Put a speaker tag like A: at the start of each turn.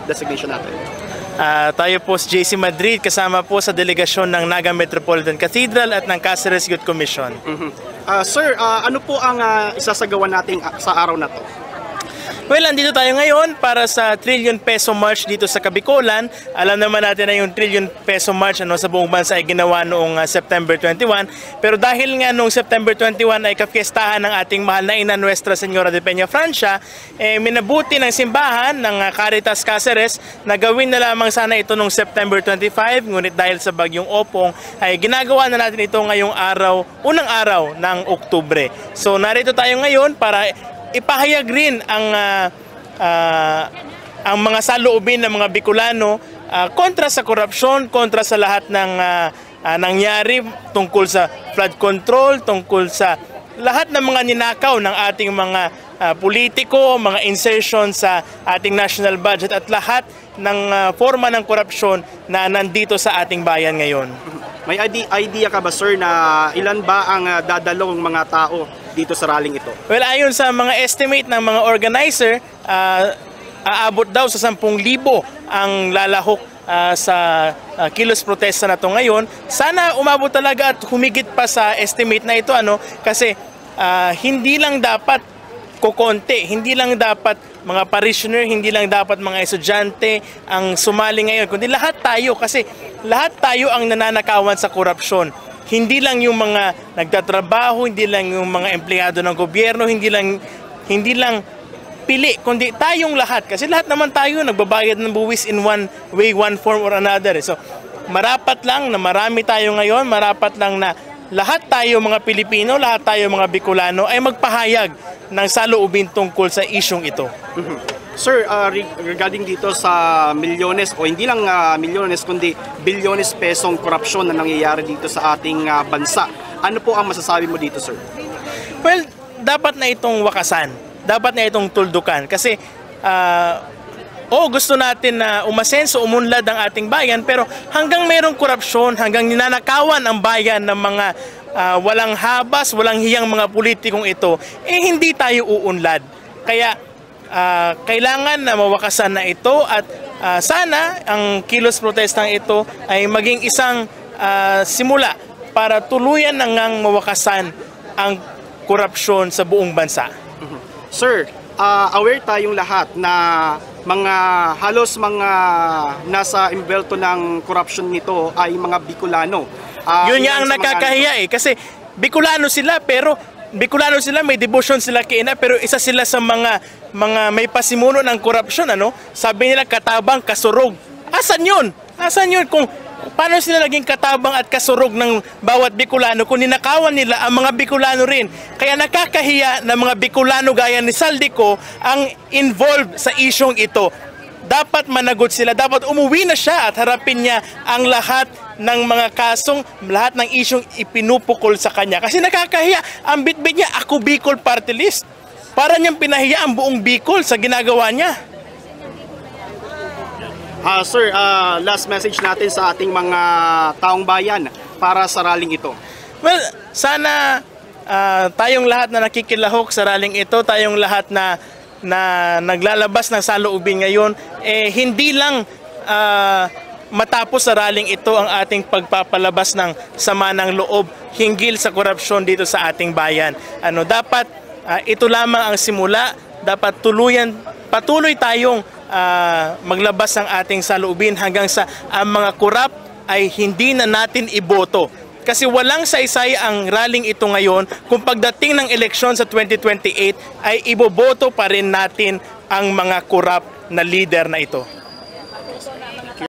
A: designation natin?
B: Tayo po si JC Madrid, kasama po sa delegasyon ng Naga Metropolitan Cathedral at ng Cáceres Youth Commission.
A: Sir, ano po ang isasagawa natin sa araw na to?
B: Well, andito tayo ngayon para sa trillion peso march dito sa Kabikulan. Alam naman natin na yung trillion peso march sa buong bansa ay ginawa noong September 21. Pero dahil nga noong September 21 ay kapiestahan ng ating mahal na ina Nuestra Señora de Peña Francia, minabuti ng simbahan ng Caritas Cáceres na gawin na lamang sana ito noong September 25. Ngunit dahil sa bagyong Opong ay ginagawa na natin ito ngayong araw, unang araw ng Oktubre. So narito tayo ngayon para ipahayag rin ang mga saloobin ng mga Bicolano kontra sa korupsyon, kontra sa lahat ng nangyari tungkol sa flood control, tungkol sa lahat ng mga ninakaw ng ating mga politiko, mga insertion sa ating national budget at lahat ng forma ng korupsyon na nandito sa ating bayan ngayon.
A: May idea ka ba, sir, na ilan ba ang dadalawang mga tao dito sa rallying ito?
B: Well, ayon sa mga estimate ng mga organizer, aabot daw sa 10,000 ang lalahok sa kilos protesta na to ngayon. Sana umabot talaga at humigit pa sa estimate na ito, kasi hindi lang dapat kukonti, hindi lang dapat mga parishioner, hindi lang dapat mga estudyante ang sumali ngayon, kundi lahat tayo, kasi lahat tayo ang nananakawan sa korupsyon. Hindi lang yung mga nagtatrabaho, hindi lang yung mga empleyado ng gobyerno, hindi lang pili, kundi tayong lahat. Kasi lahat naman tayo nagbabayad ng buwis in one way, one form or another. So, marapat lang na marami tayo ngayon, marapat lang na lahat tayo mga Pilipino, lahat tayo mga Bicolano ay magpahayag ng saloobin tungkol sa isyong ito.
A: Sir, regarding dito sa milyones o hindi lang milyones kundi bilyones pesong korupsyon na nangyayari dito sa ating bansa, ano po ang masasabi mo dito, sir?
B: Well, dapat na itong wakasan, dapat na itong tuldukan kasi gusto natin na umasenso, umunlad ang ating bayan, pero hanggang mayroong korupsyon, hanggang ninanakawan ang bayan ng mga walang habas, walang hiyang mga politikong ito, hindi tayo uunlad. Kaya kailangan na mawakasan na ito at sana ang kilos protestang ito ay maging isang simula para tuluyan na ngang mawakasan ang korupsyon sa buong bansa.
A: Sir, aware tayong lahat na halos mga nasa imbelto ng korupsyon nito ay mga Bicolano.
B: Yun nga ang nakakahiya kasi Bicolano sila pero may devotion sila kay ina, pero isa sila sa mga may pasimuno ng korupsyon, Sabi nila katabang, kasurog. Asan yun? Kung paano sila naging katabang at kasurog ng bawat Bicolano kung ninakawan nila ang mga Bicolano rin? Kaya nakakahiya na mga Bicolano gaya ni Saldico ang involved sa isyong ito. Dapat managot sila, dapat umuwi na siya at harapin niya ang lahat ng mga kasong, lahat ng isyong ipinupukol sa kanya. Kasi nakakahiya, ang bitbit niya, ako Bicol Party List. Para niyang pinahiya ang buong Bicol sa ginagawa niya.
A: Sir, last message natin sa ating mga taong bayan para sa rallying ito.
B: Well, sana tayong lahat na nakikilahok sa rallying ito, tayong lahat na naglalabas ng saloobin ngayon, hindi lang matapos sa rallying ito ang ating pagpapalabas ng sama ng loob hinggil sa korupsyon dito sa ating bayan. Dapat ito lamang ang simula, dapat patuloy tayong maglabas ng ating saloobin hanggang sa ang mga korap ay hindi na natin iboto. Kasi walang saysay ang rallying ito ngayon kung pagdating ng eleksyon sa 2028 ay iboboto pa rin natin ang mga korap na leader na ito.